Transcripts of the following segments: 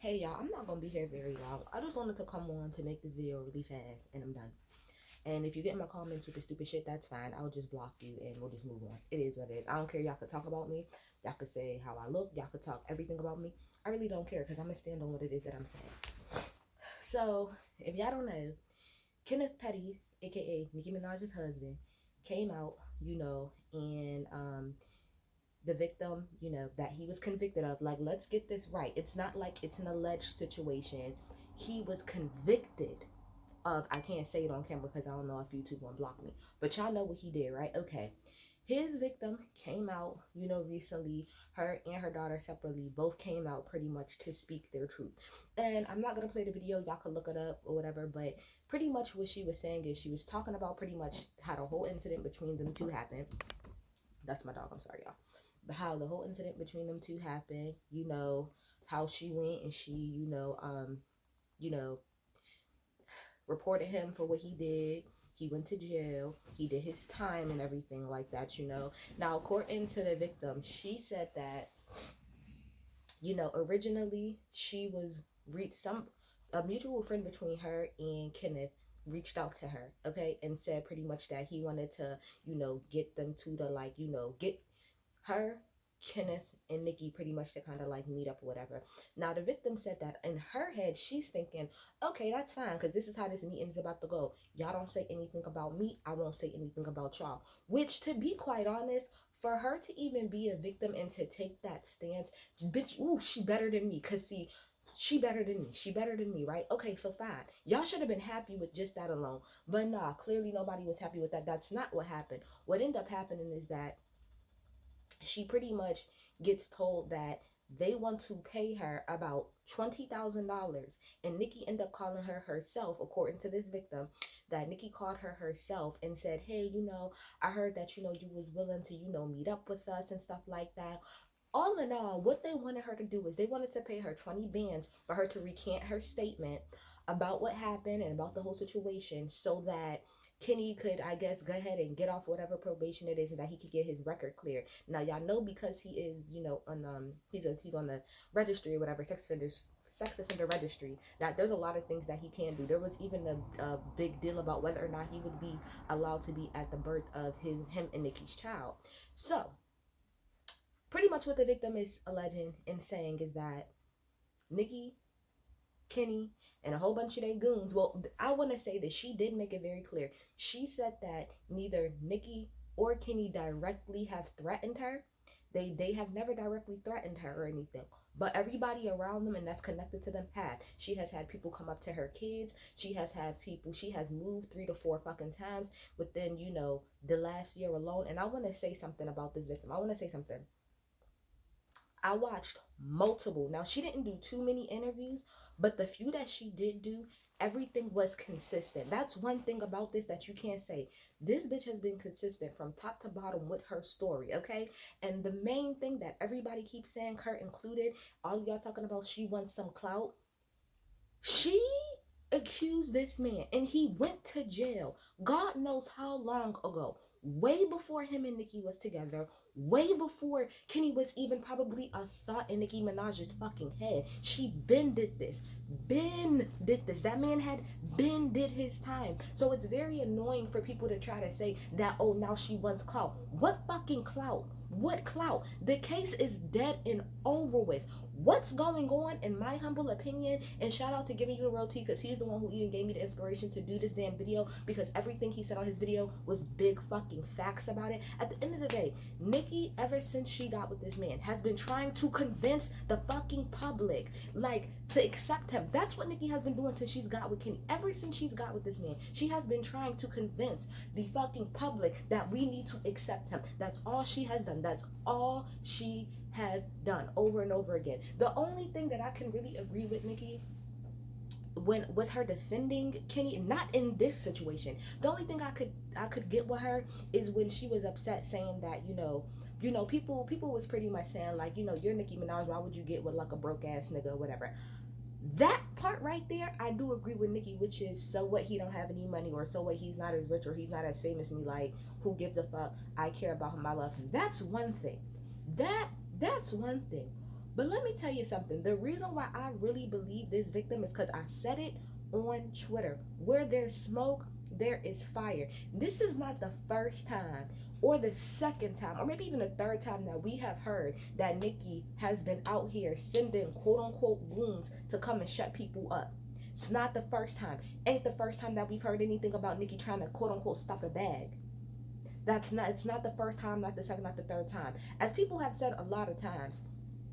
Hey y'all, I'm not gonna be here very long. I just wanted to come on to make this video really fast and I'm done. And if you get in my comments with the stupid shit, that's fine. I'll just block you and we'll just move on. It is what it is. I don't care. Y'all could talk about me. Y'all could say how I look. Y'all could talk everything about me. I really don't care because I'm gonna stand on what it is that I'm saying. So, if y'all don't know, Kenneth Petty, aka Nicki Minaj's husband, came out, and the victim, that he was convicted of. Like, let's get this right. It's not like it's an alleged situation. He was convicted of, I can't say it on camera because I don't know if YouTube won't block me, but y'all know what he did, right? Okay. His victim came out, recently. Her and her daughter separately both came out pretty much to speak their truth. And I'm not going to play the video. Y'all can look it up or whatever. But pretty much what she was saying is she was talking about pretty much how the whole incident between them two happened. That's my dog. I'm sorry, y'all. But how the whole incident between them two happened, how she went and she, you know, reported him for what he did. He went to jail. He did his time and everything like that. Now, according to the victim, she said that, originally she was a mutual friend between her and Kenneth reached out to her, okay, and said pretty much that he wanted to, get them to the, like, get her, Kenneth, and Nikki pretty much to kind of like meet up or whatever. Now, the victim said that in her head, she's thinking, okay, that's fine, because this is how this meeting is about to go. Y'all don't say anything about me. I won't say anything about y'all. Which, to be quite honest, for her to even be a victim and to take that stance, bitch, ooh, she better than me. Because, see, she better than me. She better than me, right? Okay, so fine. Y'all should have been happy with just that alone. But nah, clearly nobody was happy with that. That's not what happened. What ended up happening is that she pretty much gets told that they want to pay her about $20,000, and Nikki ended up calling her herself, according to this victim, that Nikki called her herself and said, hey, I heard that, you was willing to, meet up with us and stuff like that. All in all, what they wanted her to do is they wanted to pay her 20 bands for her to recant her statement about what happened and about the whole situation so that Kenny could, I guess, go ahead and get off whatever probation it is and that he could get his record clear. Now, y'all know because he is, on he's on the registry or whatever, sex offender registry, that there's a lot of things that he can do. There was even a big deal about whether or not he would be allowed to be at the birth of him and Nikki's child. So, pretty much what the victim is alleging and saying is that Nikki, Kenny, and a whole bunch of their goons. Well, I want to say that she did make it very clear. She said that neither Nikki or Kenny directly have threatened her. They have never directly threatened her or anything. But everybody around them and that's connected to them have. She has had people come up to her kids. She has moved 3 to 4 fucking times within, the last year alone. And I want to say something about this victim. I want to say something. I watched multiple. Now, she didn't do too many interviews, but the few that she did do, everything was consistent. That's one thing about this that you can't say. This bitch has been consistent from top to bottom with her story, okay? And the main thing that everybody keeps saying, her included, all y'all talking about she wants some clout. She accused this man and he went to jail God knows how long ago, way before him and Nicki was together, way before Kenny was even probably a thought in Nicki Minaj's fucking head. She been did this. That man had been did his time. So it's very annoying for people to try to say that, oh, now she wants clout. What fucking clout? What clout? The case is dead and over with. What's going on, in my humble opinion, and shout out to Giving You the Real Tea, because he's the one who even gave me the inspiration to do this damn video, because everything he said on his video was big fucking facts about it. At the end of the day, Nikki, ever since she got with this man, has been trying to convince the fucking public, like, to accept him. That's what Nikki has been doing since she's got with Kenny. Ever since she's got with this man, she has been trying to convince the fucking public that we need to accept him. That's all she has done. That's all she has done over and over again. The only thing that I can really agree with Nikki when with her defending Kenny, not in this situation. The only thing I could get with her is when she was upset saying that, people was pretty much saying like, you're Nicki Minaj, why would you get with like a broke ass nigga or whatever. That part right there, I do agree with Nikki, which is, so what, he don't have any money, or so what, he's not as rich, or he's not as famous as me, like, who gives a fuck, I care about him, I love him. That's one thing. That's one thing. But let me tell you something. The reason why I really believe this victim is because I said it on Twitter. Where there's smoke, there is fire. This is not the first time or the second time or maybe even the third time that we have heard that Nikki has been out here sending quote unquote goons to come and shut people up. It's not the first time. Ain't the first time that we've heard anything about Nikki trying to quote unquote stop a bag. It's not the first time, not the second, not the third time. As people have said a lot of times,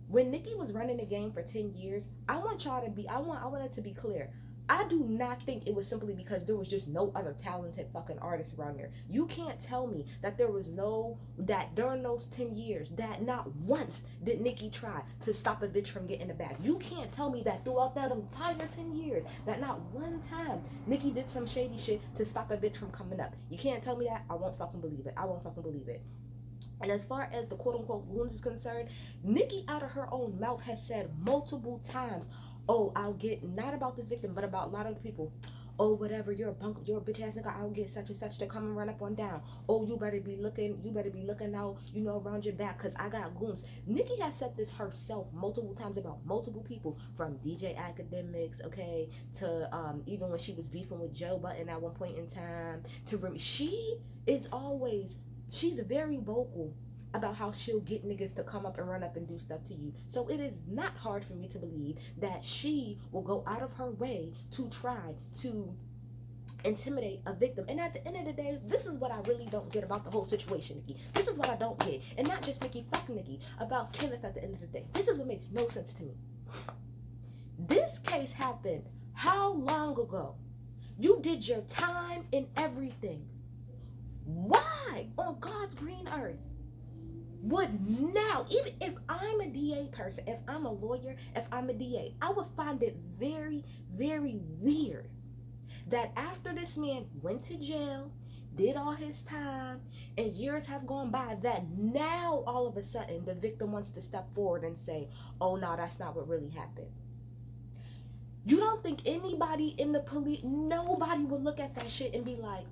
when Nikki was running the game for 10 years, I want y'all to be, I want it to be clear. I do not think it was simply because there was just no other talented fucking artists around here. You can't tell me that that during those 10 years, that not once did Nikki try to stop a bitch from getting the bag. You can't tell me that throughout that entire 10 years, that not one time Nikki did some shady shit to stop a bitch from coming up. You can't tell me that. I won't fucking believe it. I won't fucking believe it. And as far as the quote unquote wounds is concerned, Nikki out of her own mouth has said multiple times, oh, I'll get, not about this victim, but about a lot of the people. Oh, whatever, you're a bitch ass nigga, I'll get such and such to come and run up on down. Oh, you better be looking out, around your back, cause I got goons. Nikki has said this herself multiple times about multiple people, from DJ Academics, okay, to even when she was beefing with Joe Button at one point in time, she's very vocal about how she'll get niggas to come up and run up and do stuff to you. So it is not hard for me to believe that she will go out of her way to try to intimidate a victim. And at the end of the day, this is what I really don't get about the whole situation, Nikki. This is what I don't get. And not just Nikki, fuck Nikki, about Kenneth at the end of the day. This is what makes no sense to me. This case happened how long ago? You did your time and everything. Why on God's green earth would now, even if I'm a DA person, if I'm a lawyer, if I'm a DA, I would find it very, very weird that after this man went to jail, did all his time, and years have gone by, that now all of a sudden the victim wants to step forward and say, oh no, that's not what really happened. You don't think anybody in the police, nobody would look at that shit and be like,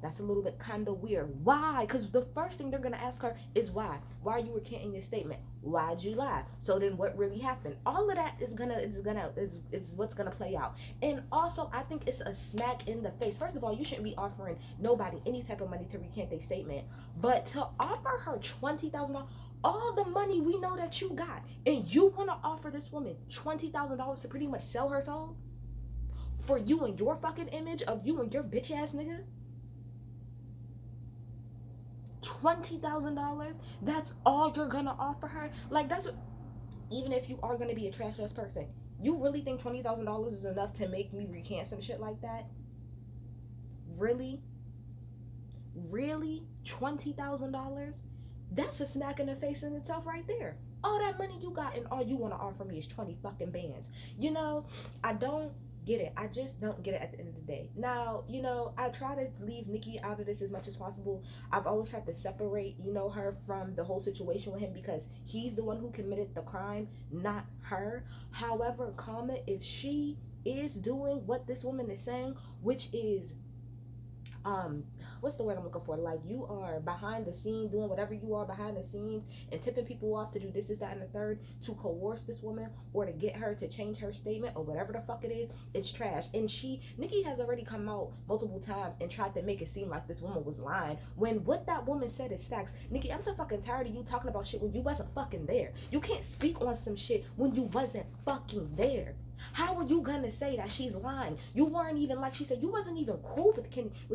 that's a little bit kind of weird. Why? Because the first thing they're going to ask her is why. Why are you recanting your statement? Why'd you lie? So then what really happened? All of that is what's going to play out. And also, I think it's a smack in the face. First of all, you shouldn't be offering nobody any type of money to recant their statement. But to offer her $20,000, all the money we know that you got, and you want to offer this woman $20,000 to pretty much sell her soul? For you and your fucking image of you and your bitch ass nigga? $20,000, that's all you're gonna offer her? Like, that's what, even if you are gonna be a trash ass person, you really think $20,000 is enough to make me recant some shit like that? Really $20,000? That's a smack in the face in itself right there. All that money you got and all you want to offer me is 20 fucking bands. I don't get it. I just don't get it at the end of the day. Now, I try to leave Nikki out of this as much as possible. I've always tried to separate, her from the whole situation with him, because he's the one who committed the crime, not her. However, Karma, if she is doing what this woman is saying, which is what's the word I'm looking for? Like, you are behind the scenes doing whatever you are behind the scenes and tipping people off to do this, that, and the third to coerce this woman or to get her to change her statement or whatever the fuck it is, it's trash. And Nikki has already come out multiple times and tried to make it seem like this woman was lying when what that woman said is facts. Nikki, I'm so fucking tired of you talking about shit when you wasn't fucking there. You can't speak on some shit when you wasn't fucking there. How are you gonna say that she's lying? You weren't even, like she said, you wasn't even cool with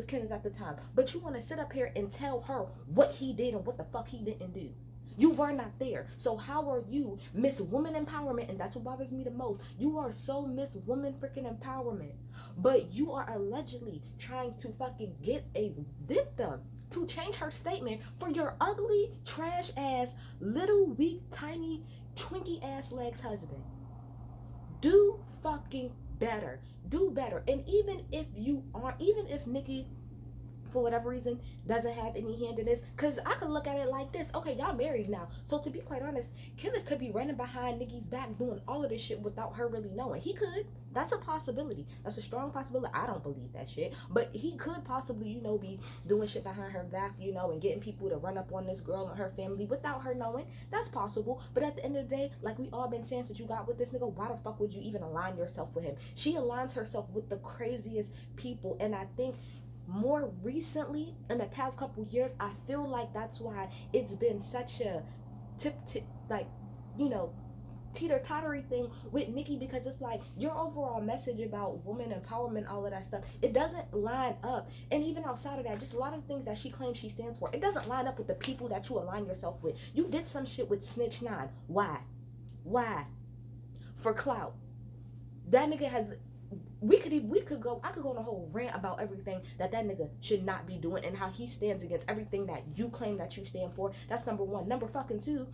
Kenneth at the time. But you want to sit up here and tell her what he did and what the fuck he didn't do. You were not there. So how are you Miss Woman Empowerment? And that's what bothers me the most. You are so Miss Woman freaking Empowerment. But you are allegedly trying to fucking get a victim to change her statement for your ugly, trash ass, little, weak, tiny, twinkie ass legs husband. Do fucking better. Do better. And even if Nikki for whatever reason, doesn't have any hand in this. Because I could look at it like this. Okay, y'all married now. So to be quite honest, Kenneth could be running behind Nikki's back doing all of this shit without her really knowing. He could. That's a possibility. That's a strong possibility. I don't believe that shit. But he could possibly, be doing shit behind her back, and getting people to run up on this girl and her family without her knowing. That's possible. But at the end of the day, like we all been saying since you got with this nigga, why the fuck would you even align yourself with him? She aligns herself with the craziest people. And I think more recently, in the past couple years, I feel like that's why it's been such a like, teeter-tottery thing with Nikki, because it's like your overall message about woman empowerment, all of that stuff, it doesn't line up. And even outside of that, just a lot of things that she claims she stands for, it doesn't line up with the people that you align yourself with. You did some shit with Snitch 9. Why? For clout. That nigga has, I could go on a whole rant about everything that nigga should not be doing and how he stands against everything that you claim that you stand for. That's number one. Number fucking two,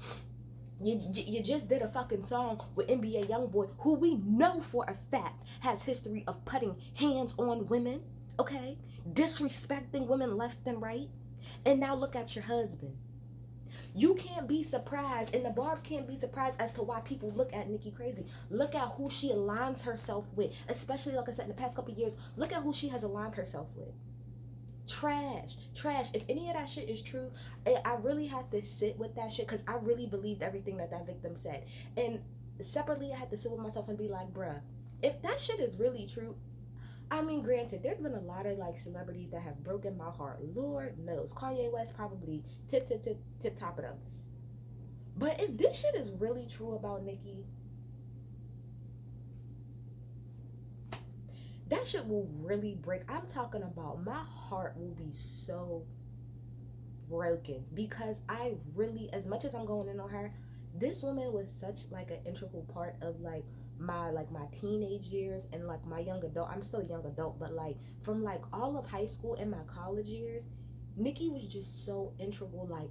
you just did a fucking song with NBA Youngboy, who we know for a fact has history of putting hands on women, okay? Disrespecting women left and right. And now look at your husband. You can't be surprised, and the Barbs can't be surprised as to why people look at Nikki crazy. Look at who she aligns herself with, especially, like I said, in the past couple of years. Look at who she has aligned herself with. Trash. If any of that shit is true, I really had to sit with that shit, because I really believed everything that victim said. And separately, I had to sit with myself and be like, bruh, if that shit is really true, I mean, granted, there's been a lot of like celebrities that have broken my heart. Lord knows. Kanye West probably tip top of them. But if this shit is really true about Nikki, that shit will really break. I'm talking about, my heart will be so broken, because I really, as much as I'm going in on her, this woman was such like an integral part of like my teenage years and like my young adult. I'm still a young adult, but like from like all of high school and my college years, Nikki was just so integral. Like,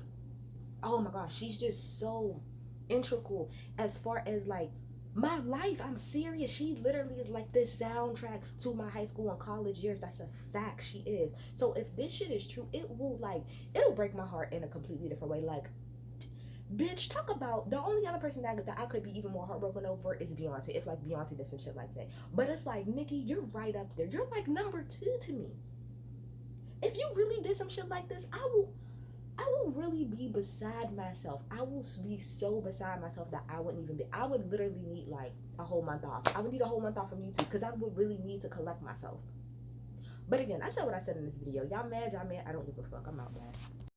oh my gosh, she's just so integral as far as like my life. I'm serious. She literally is like this soundtrack to my high school and college years. That's a fact. She is. So if this shit is true, it'll break my heart in a completely different way. Like, bitch, talk about, the only other person that I could be even more heartbroken over is Beyonce. If like Beyonce did some shit like that. But it's like, Nikki, you're right up there. You're like number 2 to me. If you really did some shit like this, I will really be beside myself. I will be so beside myself that I wouldn't even be. I would literally need like a whole month off. I would need a whole month off from YouTube, because I would really need to collect myself. But again, I said what I said in this video. Y'all mad? I don't give a fuck. I'm out, man.